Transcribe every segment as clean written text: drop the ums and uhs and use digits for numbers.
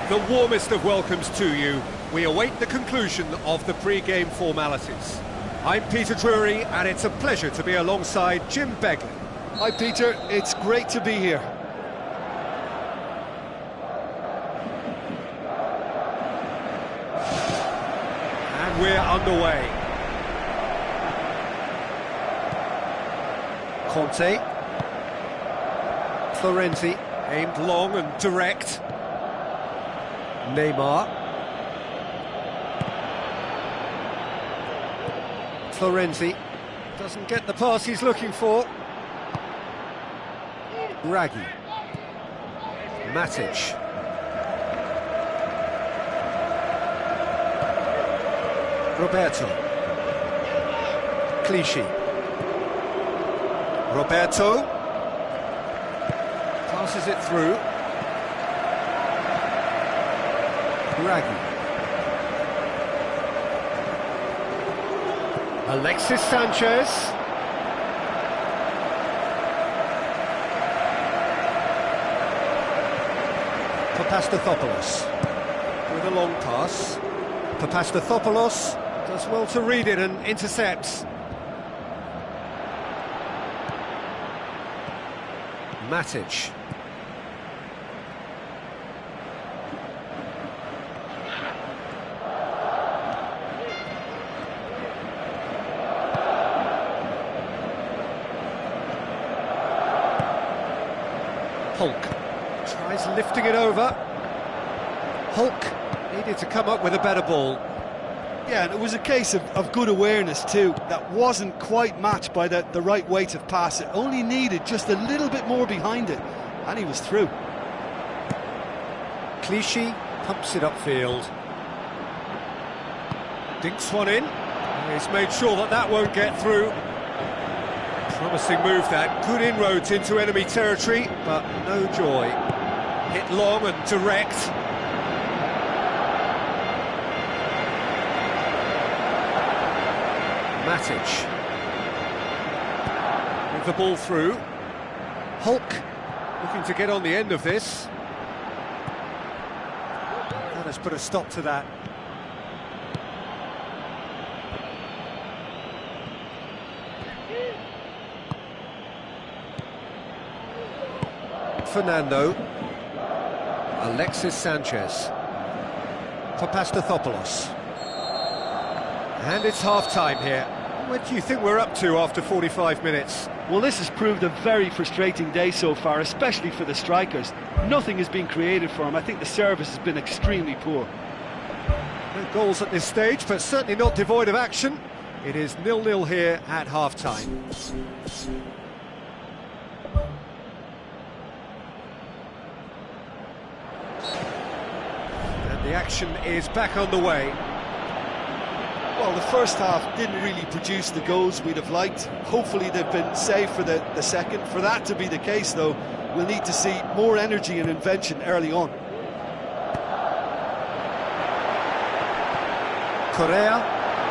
The warmest of welcomes to you. We await the conclusion of the pre-game formalities. I'm Peter Drury, and it's a pleasure to be alongside Jim Begley. Hi Peter, it's great to be here. And we're underway. Conte. Florenzi, aimed long and direct. Neymar. Florenzi doesn't get the pass he's looking for. Raggi. Matic. Roberto. Clichy. Roberto. Passes it through. Raggi. Alexis Sanchez. Papastathopoulos with a long pass. Papastathopoulos does well to read it and intercepts. Matic. Hulk tries lifting it over. Hulk needed to come up with a better ball. Yeah, and it was a case of good awareness too. That wasn't quite matched by the right weight of pass. It only needed just a little bit more behind it, and he was through. Clichy pumps it upfield. Dinks one in. He's made sure that that won't get through. Promising move that. Good inroads into enemy territory, but no joy. Hit long and direct. Matic. With the ball through. Hulk looking to get on the end of this. That has put a stop to that. Fernando. Alexis Sanchez. Papastathopoulos. And it's half-time here. What do you think we're up to after 45 minutes? Well, this has proved a very frustrating day so far, especially for the strikers. Nothing has been created for them. I think the service has been extremely poor. No goals at this stage, but certainly not devoid of action. It is 0-0 here at half-time. And the action is back on the way. Well, the first half didn't really produce the goals we'd have liked. Hopefully they've been saved for the second. For that to be the case, though, we'll need to see more energy and invention early on. Correa,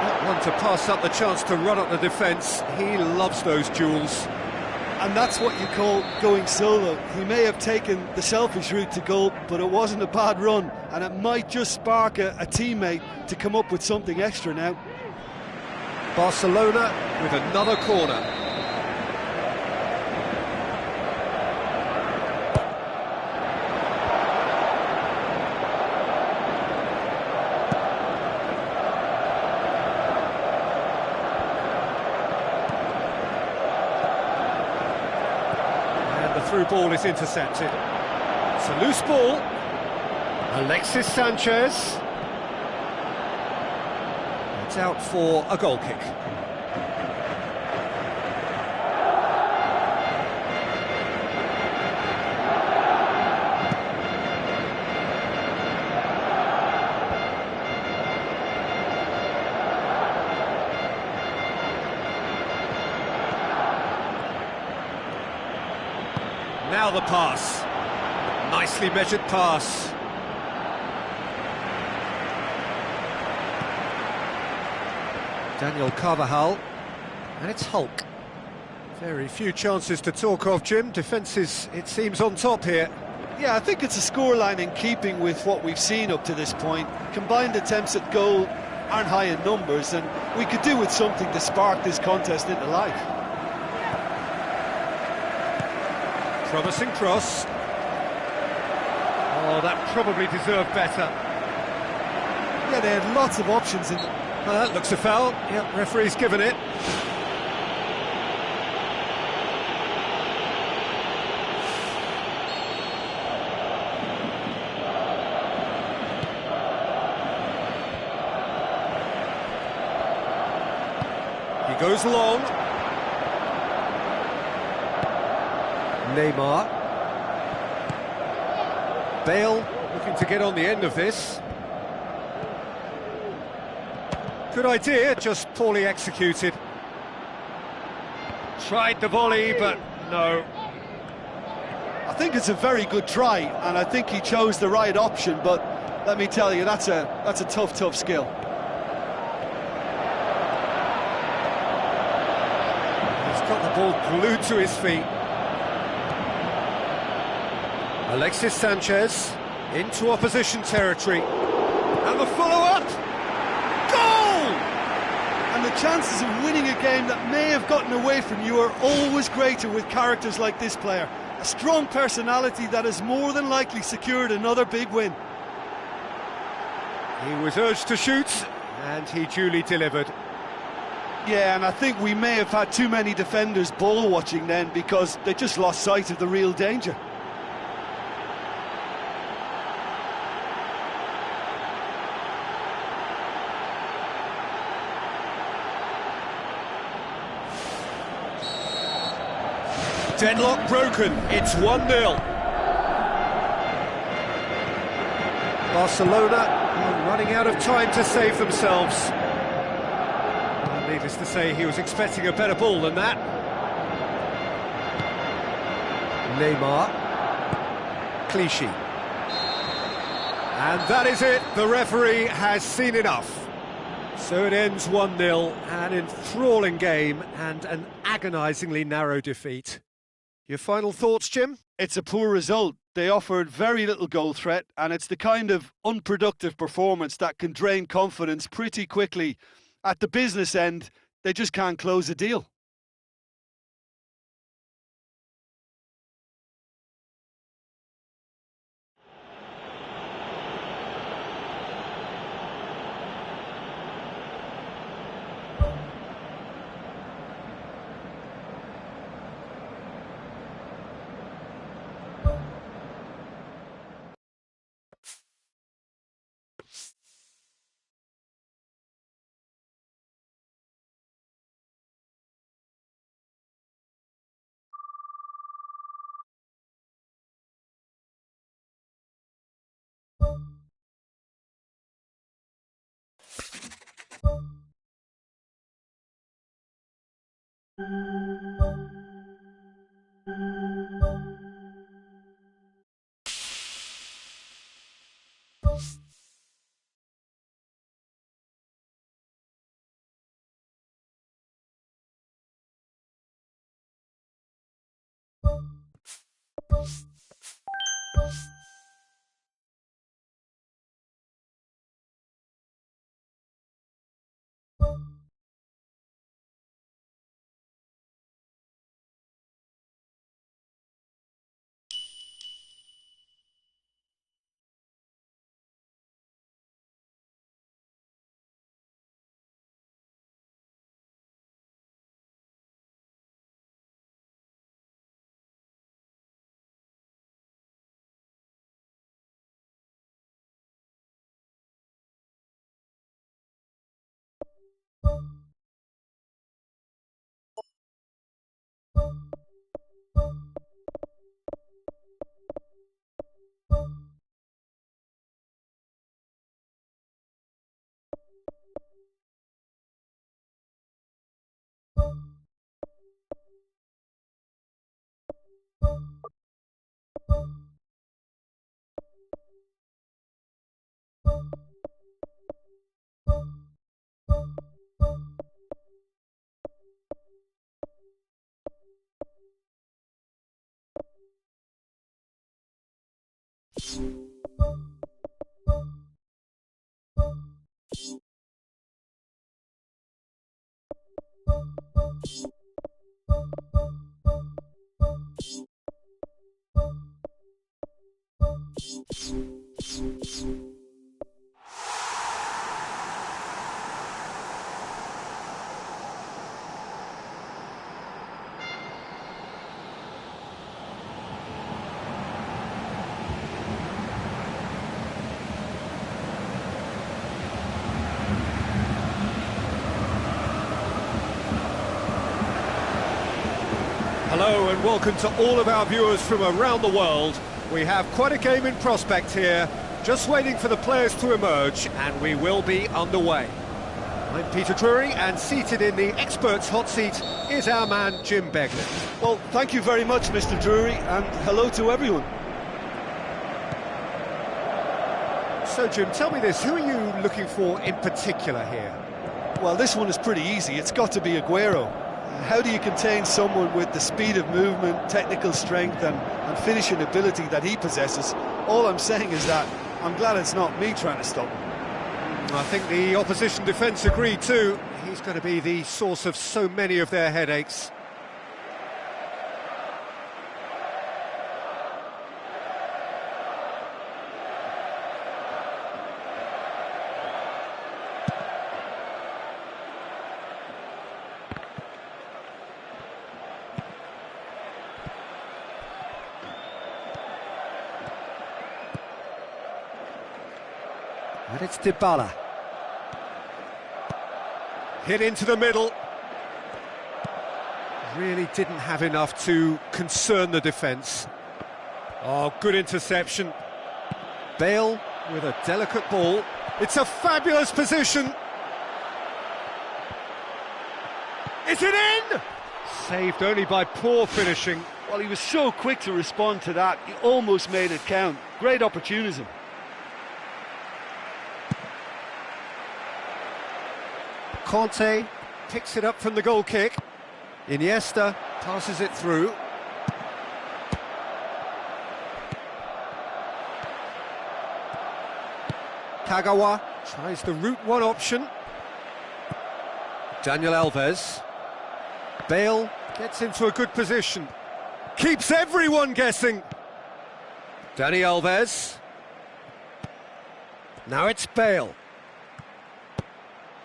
not one to pass up the chance to run up the defence. He loves those duels. And that's what you call going solo. He may have taken the selfish route to goal, but it wasn't a bad run, and it might just spark a teammate to come up with something extra now. Barcelona with another corner. Through ball is intercepted. It's a loose ball. Alexis Sanchez. It's out for a goal kick. Now the pass. Nicely measured pass. Daniel Carvajal. And it's Hulk. Very few chances to talk of, Jim. Defence is, it seems, on top here. Yeah, I think it's a scoreline in keeping with what we've seen up to this point. Combined attempts at goal aren't high in numbers, and we could do with something to spark this contest into life. Promising cross. Oh, that probably deserved better. Yeah, they had lots of options in. Well, that looks a foul. Yep, referee's given it. He goes long. Neymar. Bale looking to get on the end of this. Good idea, just poorly executed. Tried the volley, but no. I think it's a very good try, and I think he chose the right option, but let me tell you, that's a tough skill. He's got the ball glued to his feet. Alexis Sanchez into opposition territory. And the follow-up! Goal! And the chances of winning a game that may have gotten away from you are always greater with characters like this player. A strong personality that has more than likely secured another big win. He was urged to shoot, and he duly delivered. Yeah, and I think we may have had too many defenders ball watching then, because they just lost sight of the real danger. Deadlock broken, it's 1-0. Barcelona are running out of time to save themselves. Needless to say, he was expecting a better ball than that. Neymar. Clichy. And that is it, the referee has seen enough. So it ends 1-0, an enthralling game and an agonisingly narrow defeat. Your final thoughts, Jim? It's a poor result. They offered very little goal threat, and it's the kind of unproductive performance that can drain confidence pretty quickly. At the business end, they just can't close a deal. Hello and welcome to all of our viewers from around the world. We have quite a game in prospect here, just waiting for the players to emerge, and we will be underway. I'm Peter Drury, and seated in the experts' hot seat is our man Jim Beglin. Well, thank you very much, Mr. Drury, and hello to everyone. So Jim, tell me this, who are you looking for in particular here? Well, this one is pretty easy. It's got to be Aguero. How do you contain someone with the speed of movement, technical strength and finishing ability that he possesses? All I'm saying is that I'm glad it's not me trying to stop him. I think the opposition defence agree too. He's going to be the source of so many of their headaches. And it's Dybala. Hit into the middle. Really didn't have enough to concern the defence. Oh, good interception. Bale with a delicate ball. It's a fabulous position. Is it in? Saved only by poor finishing. Well, he was so quick to respond to that, he almost made it count. Great opportunism. Conte picks it up from the goal kick. Iniesta passes it through. Kagawa tries the route one option. Daniel Alves. Bale gets into a good position. Keeps everyone guessing. Dani Alves. Now it's Bale.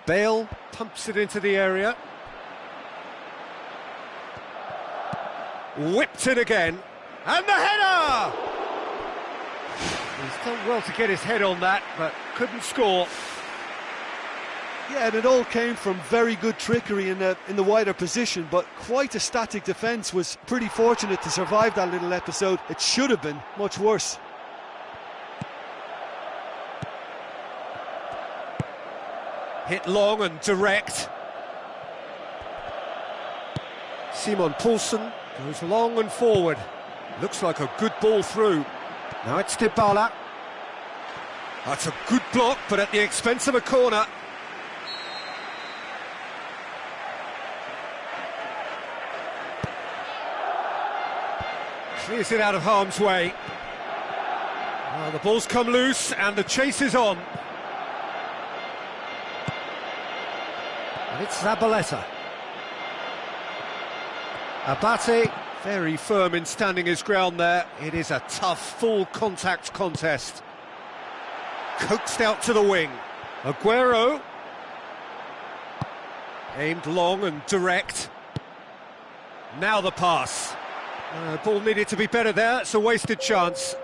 Bale pumps it into the area. Whipped it again. And the header! He's done well to get his head on that, but couldn't score. Yeah, and it all came from very good trickery in the wider position, but quite a static defence. Was pretty fortunate to survive that little episode. It should have been much worse. Hit long and direct. Simon Poulsen goes long and forward. Looks like a good ball through. Now it's Dybala. That's a good block, but at the expense of a corner. Clears it out of harm's way. Well, the ball's come loose and the chase is on. And it's Zabaleta. Abate, very firm in standing his ground there. It is a tough, full-contact contest. Coaxed out to the wing. Aguero. Aimed long and direct. Now the pass. Ball needed to be better there, it's a wasted chance.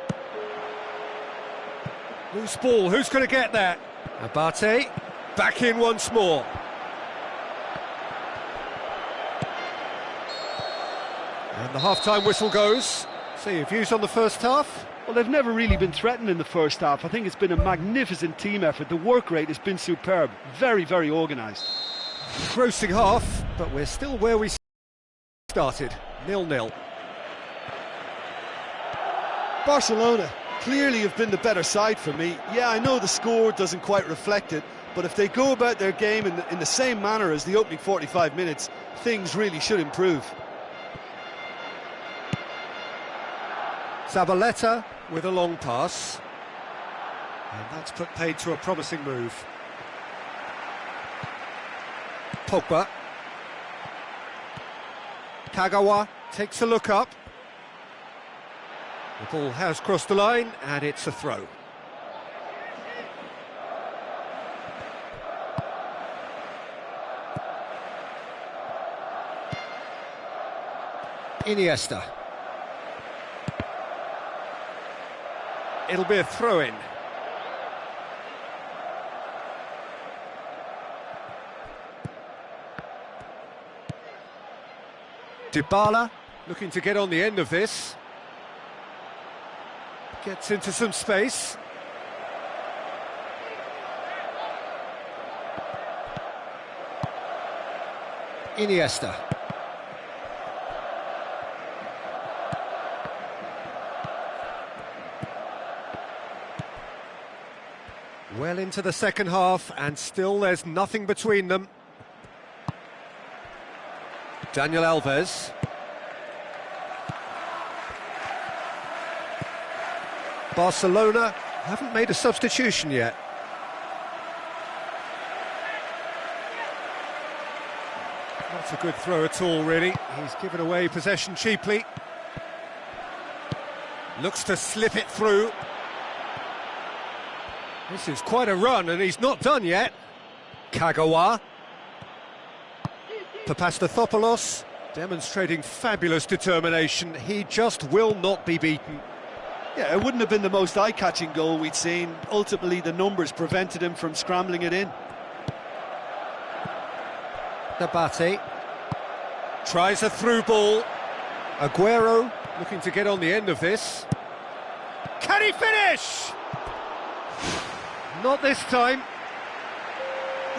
Loose ball, who's going to get there? Abate, back in once more. And the half-time whistle goes. So your views on the first half? Well, they've never really been threatened in the first half. I think it's been a magnificent team effort. The work rate has been superb. Very, very organised. Grossing half, but we're still where we started. 0-0. Barcelona clearly have been the better side for me. Yeah, I know the score doesn't quite reflect it, but if they go about their game in the same manner as the opening 45 minutes, things really should improve. Zabaleta with a long pass. And that's put paid to a promising move. Pogba. Kagawa takes a look up. The ball has crossed the line and it's a throw. Iniesta. It'll be a throw-in. Dybala looking to get on the end of this. Gets into some space. Iniesta. Well into the second half, and still there's nothing between them. Daniel Alves. Barcelona haven't made a substitution yet. Not a good throw at all, really. He's given away possession cheaply. Looks to slip it through. This is quite a run, and he's not done yet. Kagawa. Papastathopoulos demonstrating fabulous determination. He just will not be beaten. Yeah, it wouldn't have been the most eye-catching goal we'd seen. Ultimately, the numbers prevented him from scrambling it in. Abate tries a through ball. Aguero looking to get on the end of this. Can he finish? Not this time.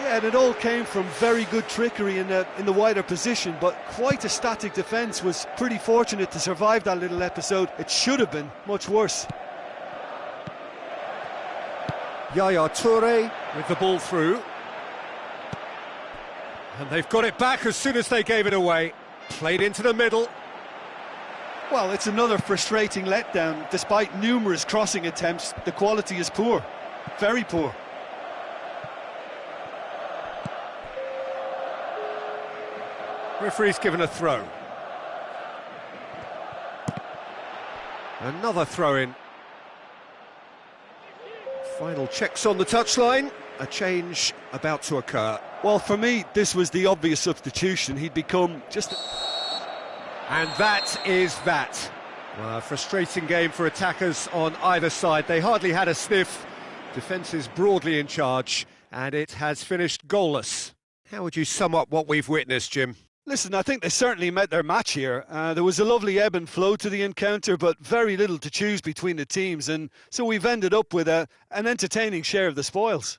Yeah, and it all came from very good trickery in the wider position, but quite a static defence. Was pretty fortunate to survive that little episode. It should have been much worse. Yaya Toure with the ball through. And they've got it back as soon as they gave it away. Played into the middle. Well, it's another frustrating letdown. Despite numerous crossing attempts, the quality is poor. Very poor. Referee's given a throw. Another throw-in. Final checks on the touchline. A change about to occur. Well, for me, this was the obvious substitution. He'd become just... And that is that. Well, a frustrating game for attackers on either side. They hardly had a sniff. Defence is broadly in charge, and it has finished goalless. How would you sum up what we've witnessed, Jim? Listen, I think they certainly met their match here. There was a lovely ebb and flow to the encounter, but very little to choose between the teams, and so we've ended up with an entertaining share of the spoils.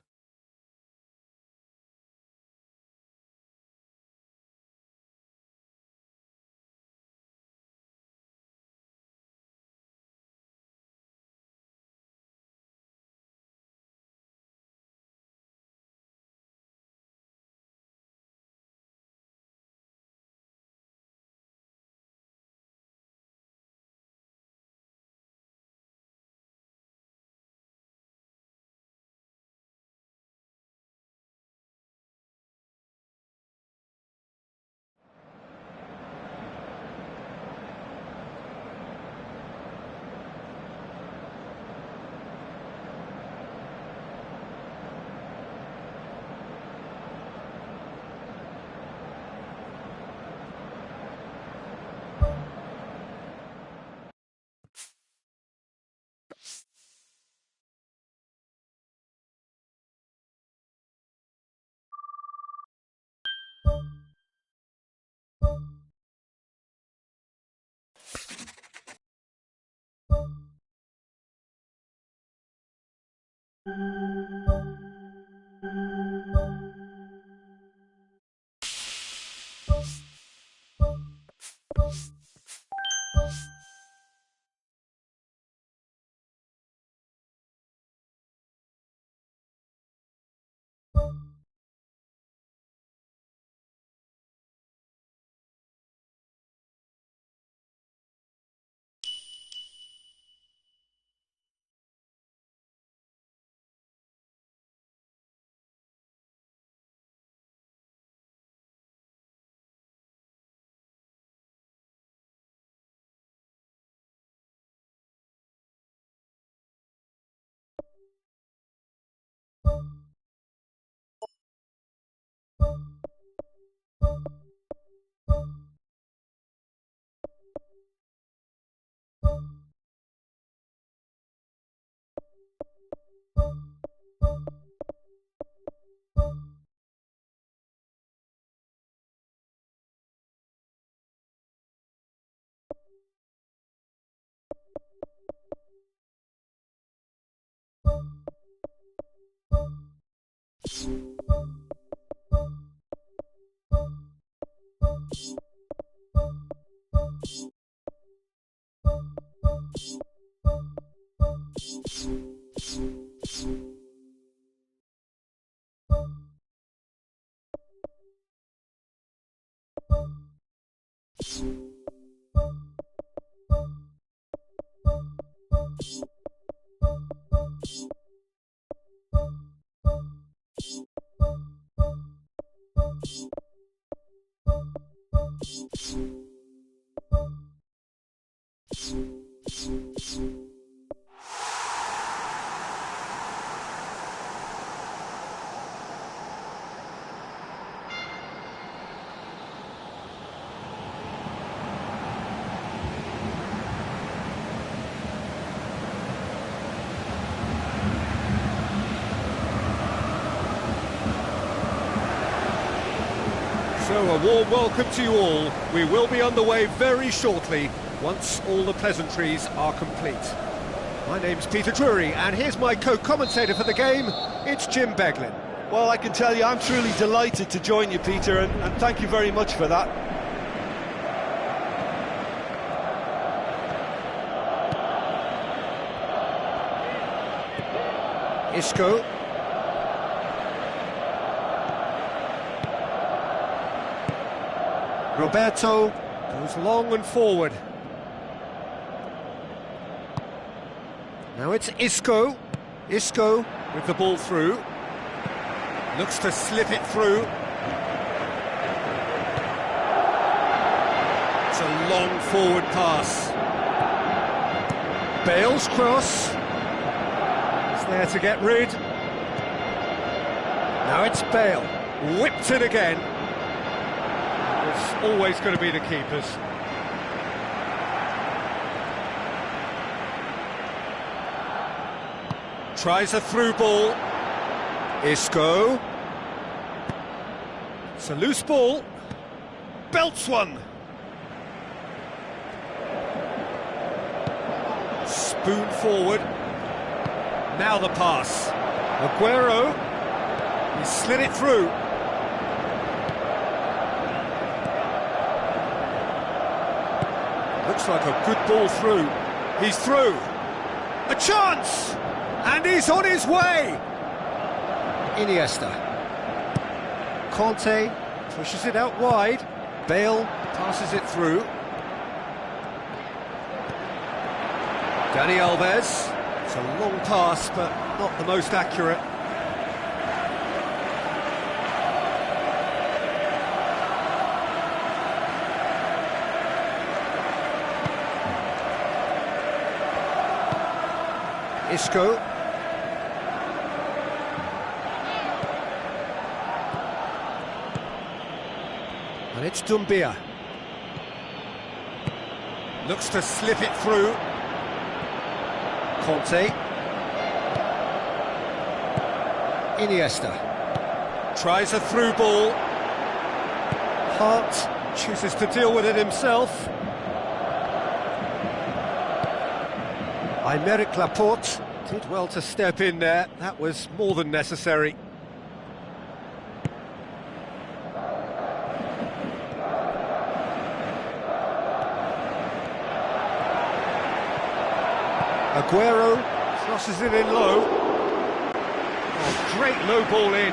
So a warm welcome to you all. We will be underway very shortly, once all the pleasantries are complete. My name's Peter Drury, and here's my co-commentator for the game, it's Jim Beglin. Well, I can tell you I'm truly delighted to join you, Peter, and thank you very much for that. Isco. Roberto goes long and forward. Now it's Isco. Isco with the ball through. Looks to slip it through. It's a long forward pass. Bale's cross. It's there to get rid. Now it's Bale. Whipped it again. It's always going to be the keepers. Tries a through ball. Isco. It's a loose ball. Belts one. Spoon forward. Now the pass. Aguero. He slid it through. Looks like a good ball through. He's through. A chance! And he's on his way! Iniesta. Conte pushes it out wide. Bale passes it through. Dani Alves. It's a long pass, but not the most accurate. Isco. And it's Doumbia. Looks to slip it through. Conte. Iniesta. Tries a through ball. Hart chooses to deal with it himself. Aymeric Laporte did well to step in there. That was more than necessary. Aguero crosses it in low. Oh, great low ball in.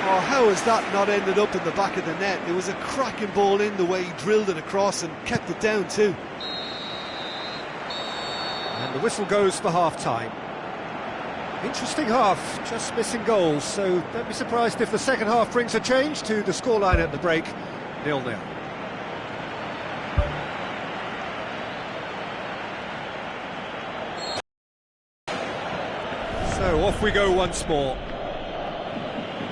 Oh, how has that not ended up in the back of the net? It was a cracking ball in, the way he drilled it across and kept it down too. And the whistle goes for half-time. Interesting half, just missing goals, so don't be surprised if the second half brings a change to the scoreline at the break, 0-0. So off we go once more.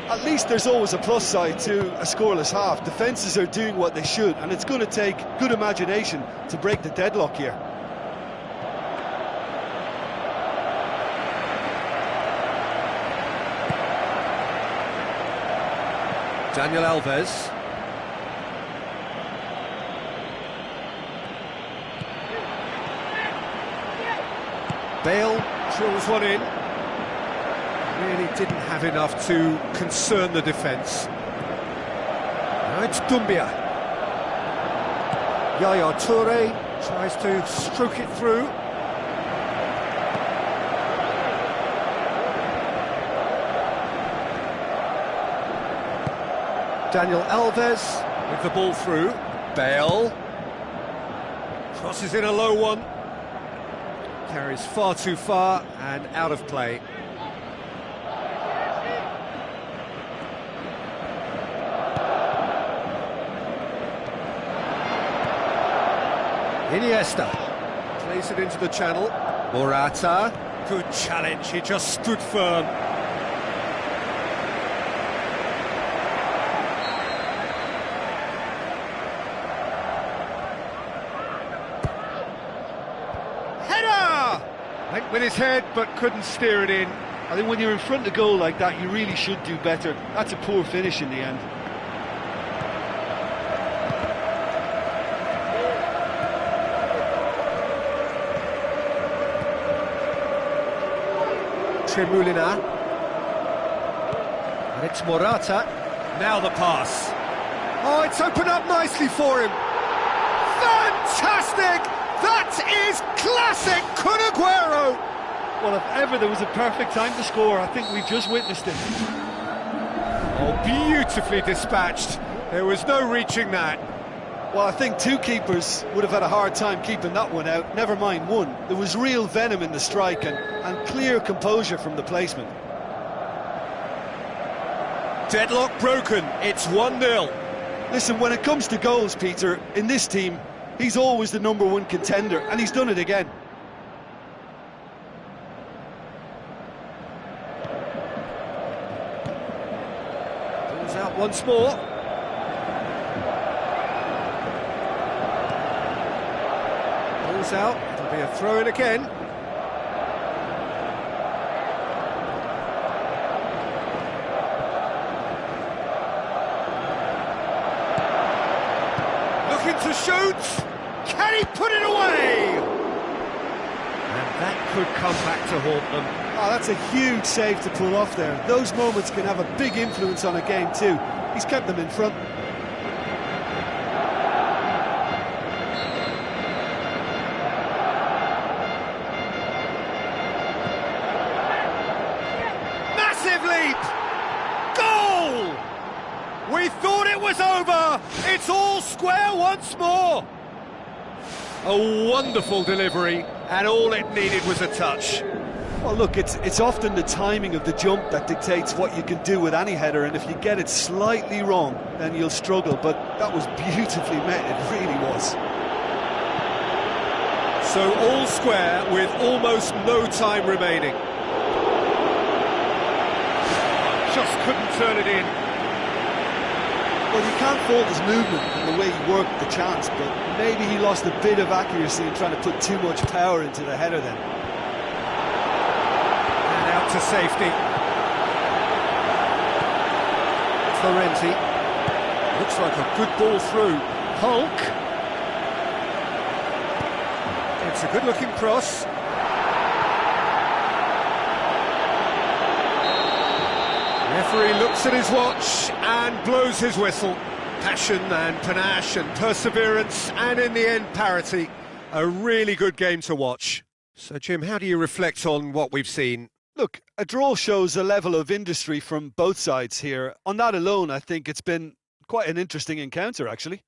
At least there's always a plus side to a scoreless half. Defences are doing what they should, and it's going to take good imagination to break the deadlock here. Daniel Alves. Bale drills one in. Really didn't have enough to concern the defence. Now it's Doumbia. Yaya Toure tries to stroke it through. Daniel Alves with the ball through. Bale crosses in a low one. Carries far too far and out of play. Iniesta plays it into the channel. Morata, good challenge, he just stood firm. Header! Went with his head but couldn't steer it in. I think when you're in front of goal like that, you really should do better. That's a poor finish in the end. Tremulina. And it's Morata. Now the pass. Oh, it's opened up nicely for him. Fantastic! That is classic Kun Aguero! Well, if ever there was a perfect time to score, I think we've just witnessed it. Oh, beautifully dispatched. There was no reaching that. Well, I think two keepers would have had a hard time keeping that one out, never mind one. There was real venom in the strike and clear composure from the placement. Deadlock broken, it's 1-0. Listen, when it comes to goals, Peter, in this team, he's always the #1 contender, and he's done it again. Pulls out once more. Out, it'll be a throw-in again. Looking to shoot, can he put it away? And that could come back to haunt them. Oh, that's a huge save to pull off there. Those moments can have a big influence on a game too. He's kept them in front. We thought it was over! It's all square once more! A wonderful delivery, and all it needed was a touch. Well, look, it's often the timing of the jump that dictates what you can do with any header, and if you get it slightly wrong, then you'll struggle, but that was beautifully met, it really was. So all square with almost no time remaining. Just couldn't turn it in. Well, you can't fault his movement and the way he worked the chance, but maybe he lost a bit of accuracy in trying to put too much power into the header then. And out to safety. Florenti. Looks like a good ball through. Hulk. it's a good-looking cross. Referee looks at his watch and blows his whistle. Passion and panache and perseverance, and in the end, parity. A really good game to watch. So, Jim, how do you reflect on what we've seen? Look, a draw shows a level of industry from both sides here. On that alone, I think it's been quite an interesting encounter, actually.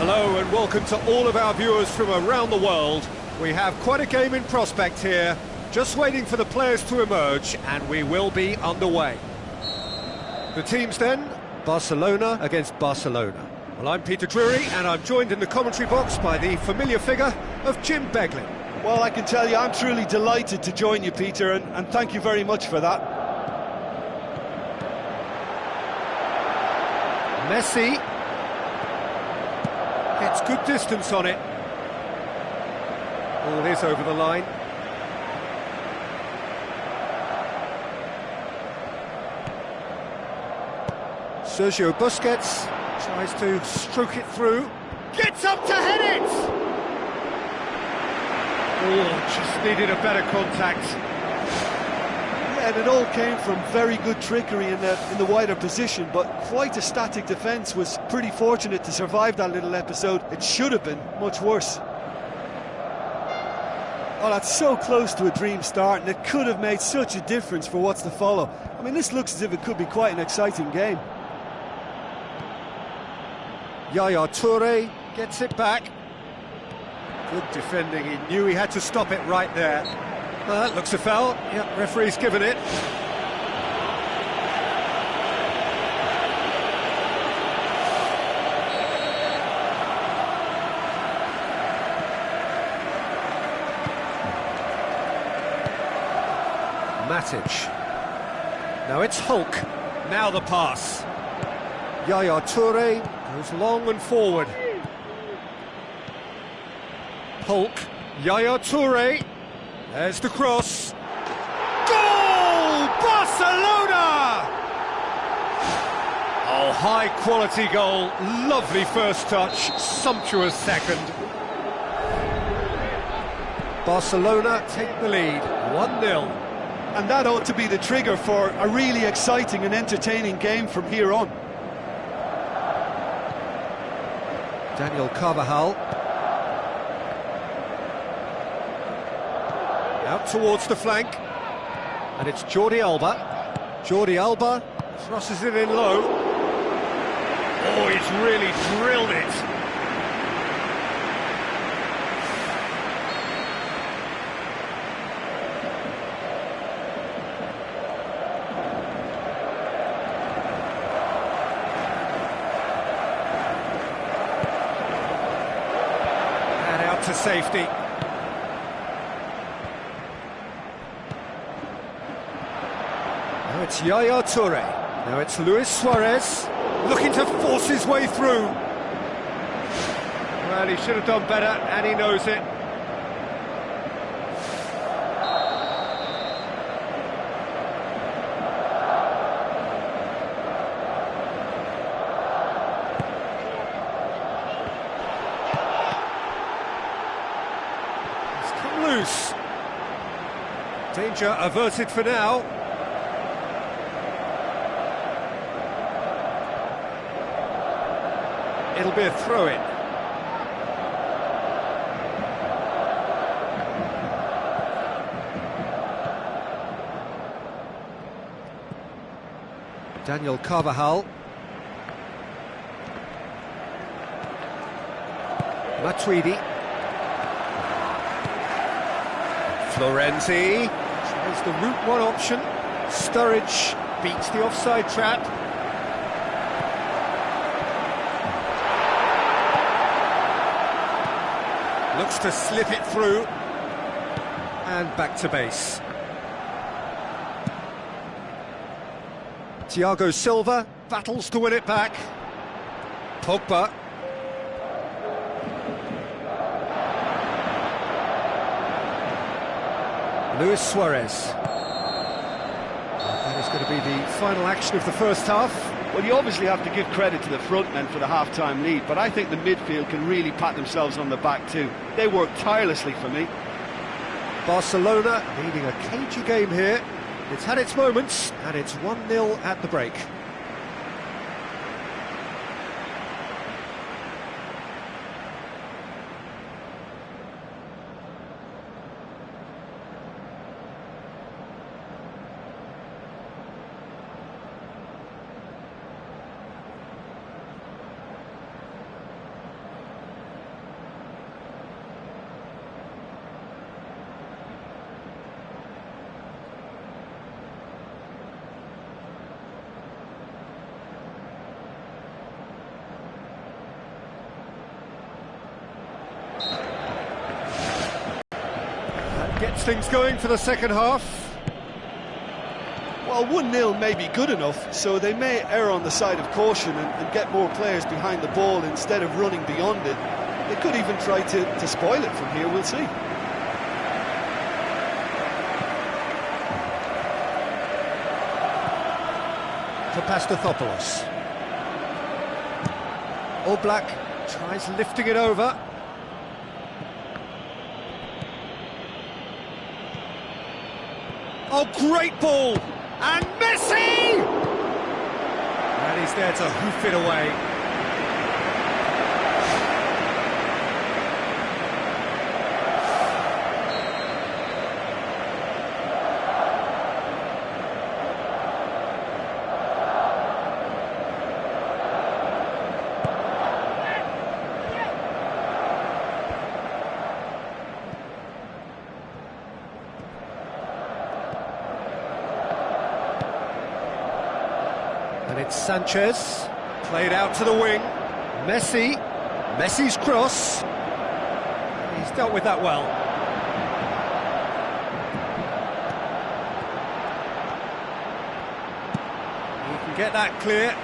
Hello and welcome to all of our viewers from around the world. We have quite a game in prospect here, just waiting for the players to emerge, and we will be underway. The teams then, Barcelona against Barcelona. Well, I'm Peter Drury, and I'm joined in the commentary box by the familiar figure of Jim Beglin. Well, I can tell you I'm truly delighted to join you, Peter, and thank you very much for that. Messi. It's good distance on it. Ball is over the line. Sergio Busquets tries to stroke it through. Gets up to head it! Oh, just needed a better contact. Yeah, and it all came from very good trickery in the wider position, but quite a static defence. Was pretty fortunate to survive that little episode. It should have been much worse. Oh, that's so close to a dream start, and it could have made such a difference for what's to follow. I mean, this looks as if it could be quite an exciting game. Yaya Toure gets it back. Good defending, he knew he had to stop it right there. Well, that looks a foul. Yep, referee's given it. Matic. Now it's Hulk. Now the pass. Yaya Toure goes long and forward. Hulk. Yaya Toure. There's the cross. Goal! Barcelona! Oh, high-quality goal. Lovely first touch. Sumptuous second. Barcelona take the lead. 1-0. And that ought to be the trigger for a really exciting and entertaining game from here on. Daniel Carvajal. Out towards the flank. And it's Jordi Alba. Jordi Alba thrusses it in low. Oh, he's really drilled it. To safety. Now it's Yaya Toure. Now it's Luis Suarez looking to force his way through. Well, he should have done better, and he knows it. Loose. Danger averted for now. It'll be a throw-in. Daniel Carvajal. Matuidi. Florenzi tries the route one option. Sturridge beats the offside trap. Looks to slip it through. And back to base. Thiago Silva battles to win it back. Pogba. Luis Suarez. That is going to be the final action of the first half. Well, you obviously have to give credit to the front men for the half-time lead, but I think the midfield can really pat themselves on the back too. They work tirelessly for me. Barcelona leading a cagey game here. It's had its moments, and it's 1-0 at the break. Gets things going for the second half. Well, 1-0 may be good enough, so they may err on the side of caution and get more players behind the ball instead of running beyond it. They could even try to spoil it from here, we'll see. For Pastathopoulos. Oblak tries lifting it over. Oh, great ball! And Messi! And he's there to hoof it away. And it's Sanchez, played out to the wing. Messi's cross. He's dealt with that well. He can get that clear.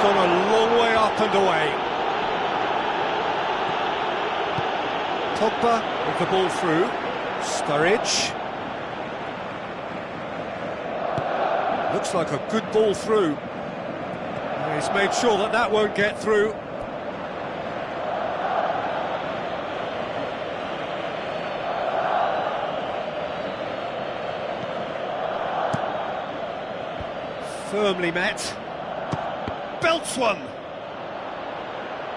Gone a long way up and away. Pogba with the ball through. Sturridge. Looks like a good ball through. He's made sure that that won't get through. Firmly met. Belts one.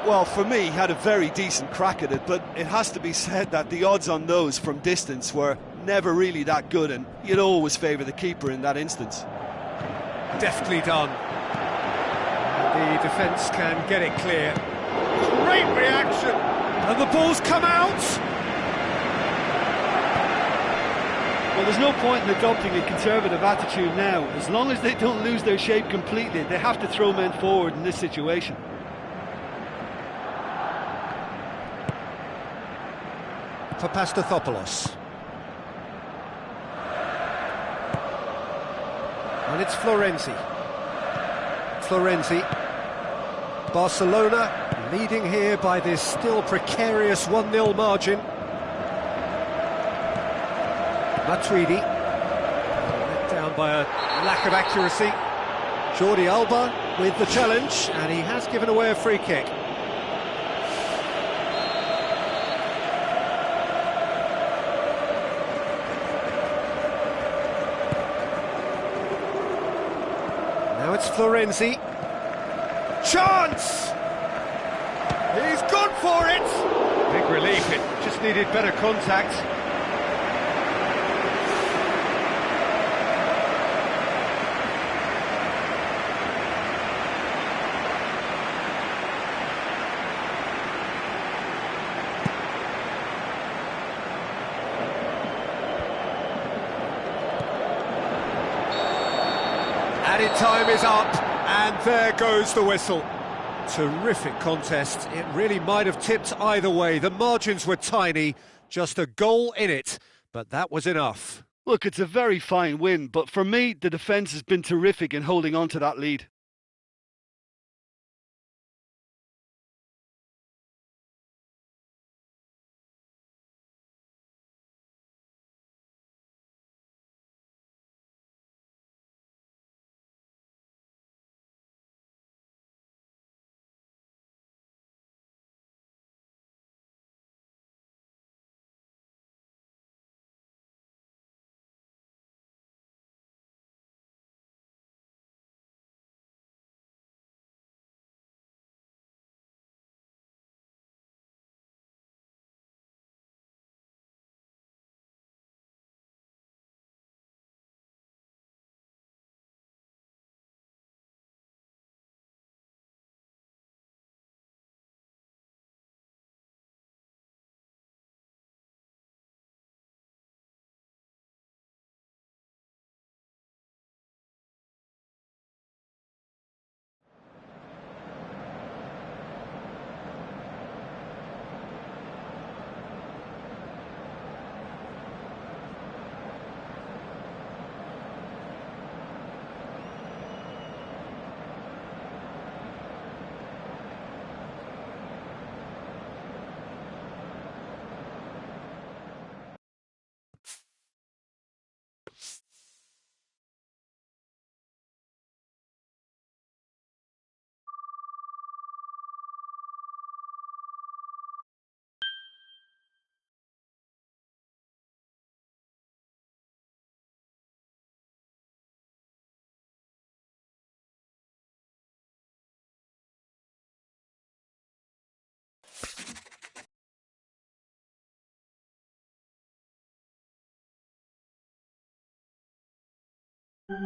Well, for me, he had a very decent crack at it, but it has to be said that the odds on those from distance were never really that good, and you'd always favour the keeper in that instance. Deftly done. And the defence can get it clear. Great reaction! And the ball's come out! Well, there's no point in adopting a conservative attitude now. As long as they don't lose their shape completely, they have to throw men forward in this situation. For Pastathopoulos. And it's Florenzi. Barcelona leading here by this still precarious 1-0 margin. Matuidi, let down by a lack of accuracy. Jordi Alba with the challenge, and he has given away a free kick. Now it's Florenzi. Chance! He's gone for it! Big relief, it just needed better contact. Added time is up, and there goes the whistle. Terrific contest. It really might have tipped either way. The margins were tiny, just a goal in it, but that was enough. Look, it's a very fine win, but for me, the defence has been terrific in holding on to that lead. Hello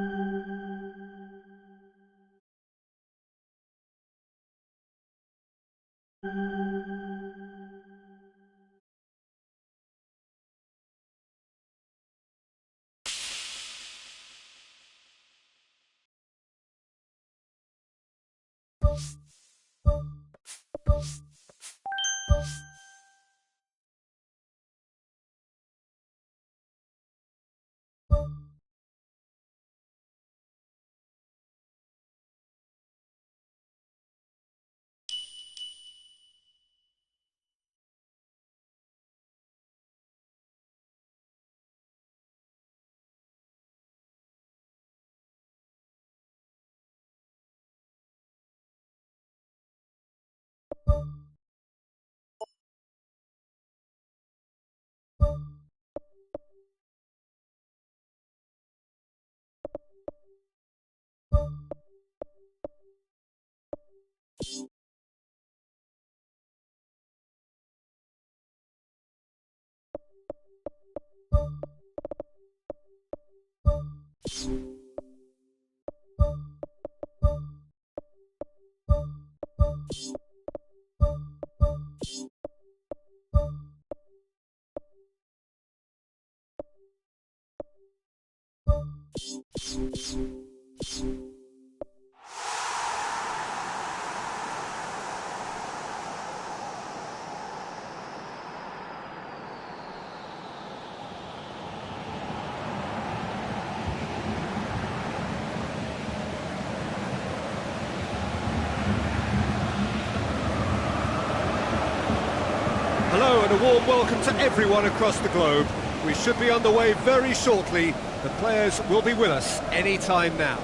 and a warm welcome to everyone across the globe. We should be underway very shortly. The players will be with us any time now.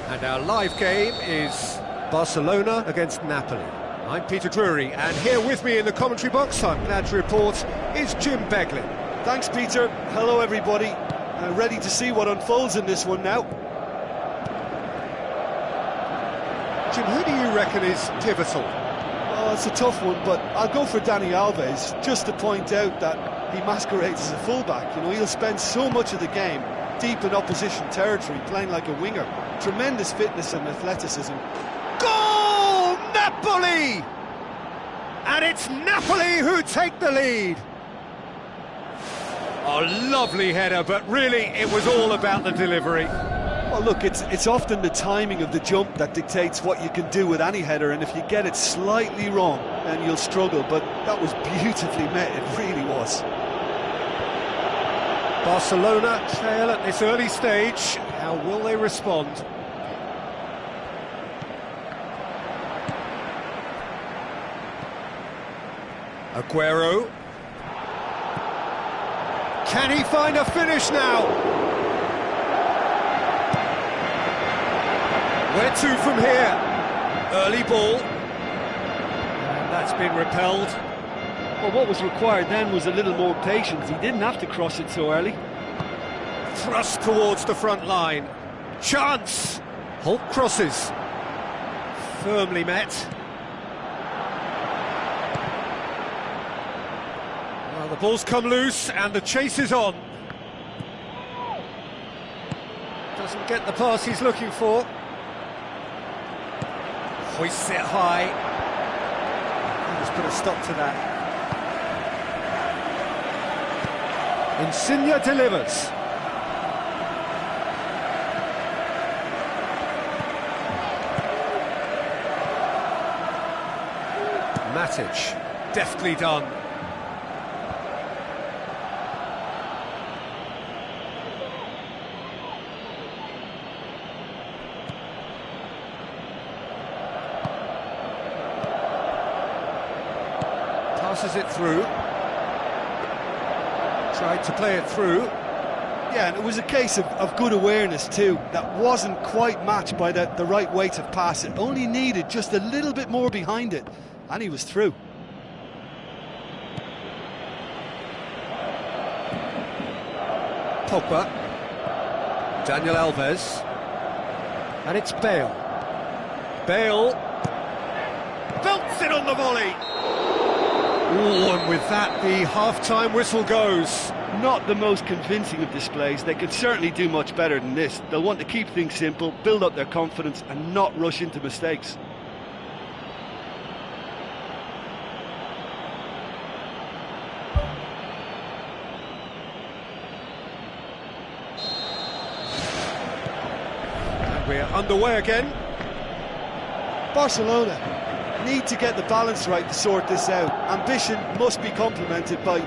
And our live game is Barcelona against Napoli. I'm Peter Drury, and here with me in the commentary box, I'm glad to report, is Jim Beglin. Thanks, Peter. Hello, everybody. Ready to see what unfolds in this one now. Jim, who do you reckon is pivotal? Oh, it's a tough one, but I'll go for Dani Alves, just to point out that he masquerades as a fullback. You know, he'll spend so much of the game deep in opposition territory, playing like a winger. Tremendous fitness and athleticism. Goal! Napoli! And it's Napoli who take the lead. Oh, lovely header, but really it was all about the delivery. Well, look, it's often the timing of the jump that dictates what you can do with any header, and if you get it slightly wrong, then you'll struggle, but that was beautifully met, it really was. Barcelona trail at this early stage. How will they respond? Aguero. Can he find a finish now? Where to from here? Early ball. And that's been repelled. Well, what was required then was a little more patience. He didn't have to cross it so early. Thrust towards the front line. Chance! Holt crosses. Firmly met. Well, the ball's come loose and the chase is on. Doesn't get the pass he's looking for. Hoists it high. Let's put a stop to that. Insigne delivers. Matic, deftly done. Passes it through. Tried to play it through. Yeah, and it was a case of good awareness too. That wasn't quite matched by the right weight of pass. It only needed just a little bit more behind it, and he was through. Pogba. Daniel Alves. And it's Bale. Bale belts it on the volley. Oh, and with that, the half-time whistle goes. Not the most convincing of displays. They could certainly do much better than this. They'll want to keep things simple, build up their confidence and not rush into mistakes. And we're underway again. Barcelona need to get the balance right to sort this out. Ambition must be complemented by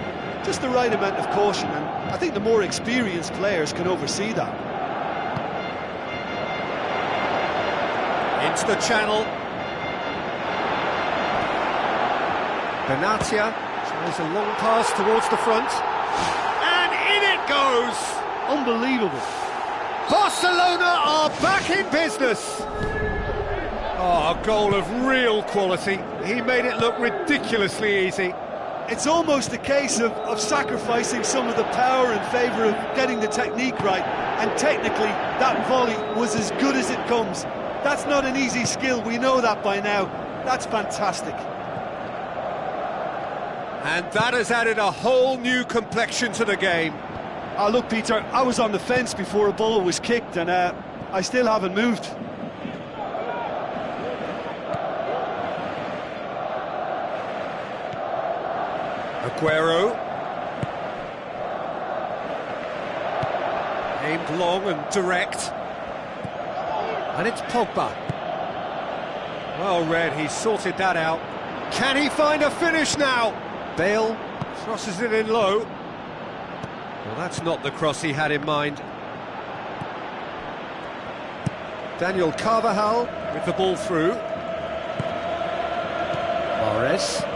just the right amount of caution, and I think the more experienced players can oversee that. Into the channel. Benatia tries a long pass towards the front. And in it goes! Unbelievable. Barcelona are back in business! Oh, a goal of real quality. He made it look ridiculously easy. It's almost a case of sacrificing some of the power in favour of getting the technique right, and technically that volley was as good as it comes. That's not an easy skill, we know that by now. That's fantastic. And that has added a whole new complexion to the game. Oh, look, Peter, I was on the fence before a ball was kicked, and I still haven't moved. Aguero. Aimed long and direct. And it's Pogba. Well read, he sorted that out. Can he find a finish now? Bale crosses it in low. Well, that's not the cross he had in mind. Daniel Carvajal with the ball through. Mahrez.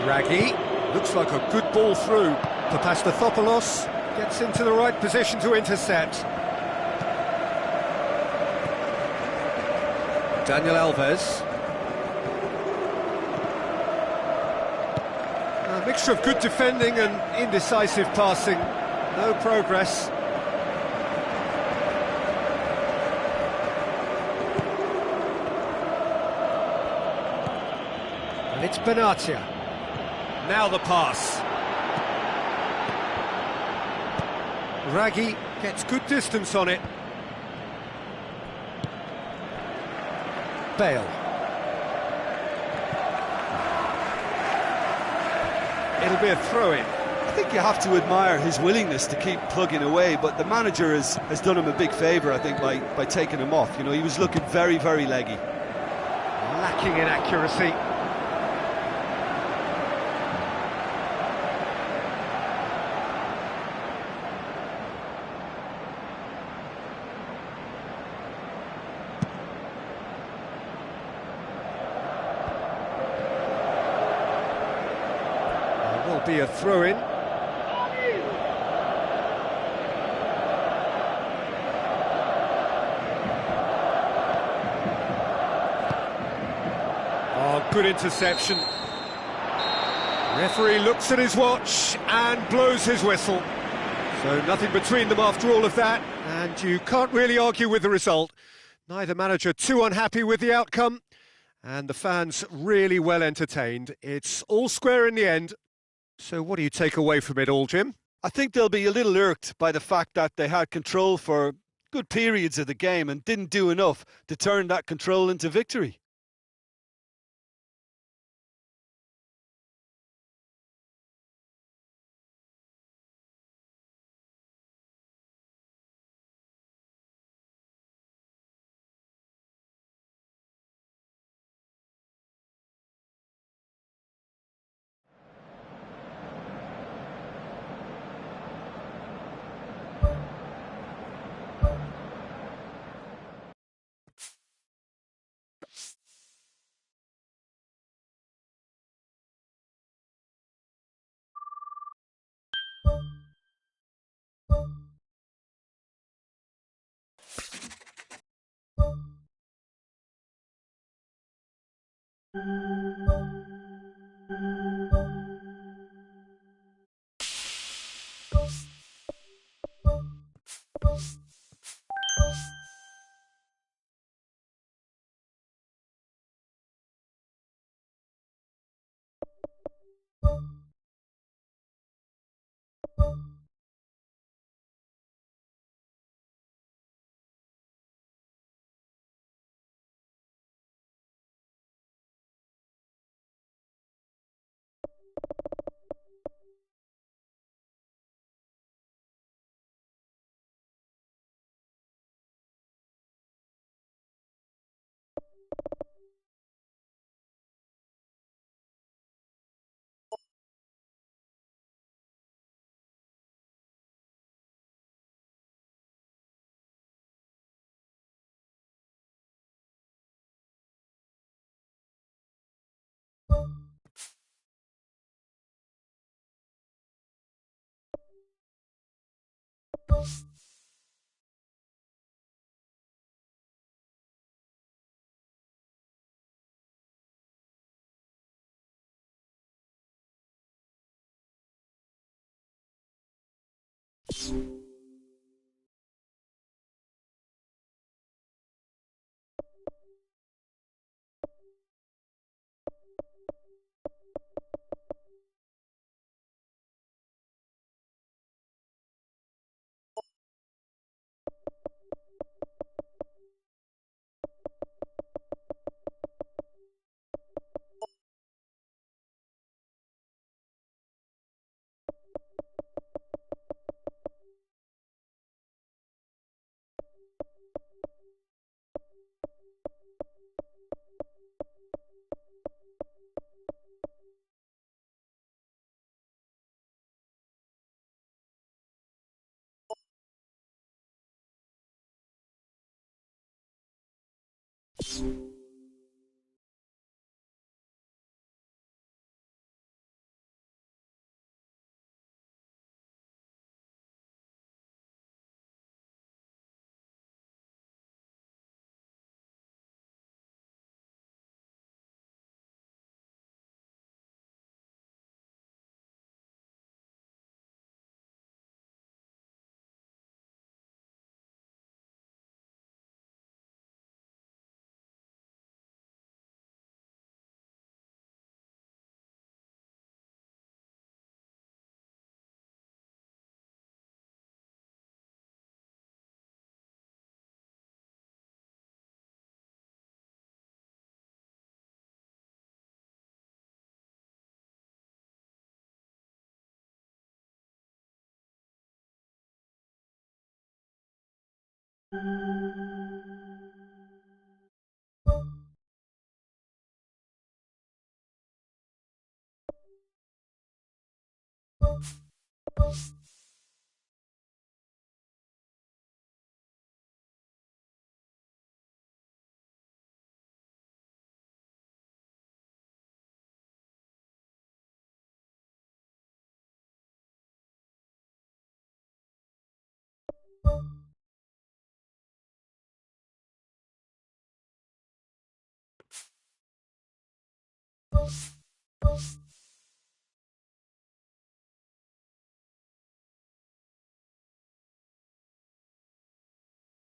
Raggi, looks like a good ball through. Papastathopoulos gets into the right position to intercept. Daniel Alves. A mixture of good defending and indecisive passing. No progress. And it's Benatia. Now the pass. Raggi gets good distance on it. Bale. It'll be a throw-in. I think you have to admire his willingness to keep plugging away, but the manager has done him a big favour, I think, by taking him off. You know, he was looking very, very leggy. Lacking in accuracy. Will be a throw-in. Oh, good interception. Referee looks at his watch and blows his whistle. So nothing between them after all of that, and you can't really argue with the result. Neither manager too unhappy with the outcome, and the fans really well entertained. It's all square in the end. So what do you take away from it all, Jim? I think they'll be a little irked by the fact that they had control for good periods of the game and didn't do enough to turn that control into victory.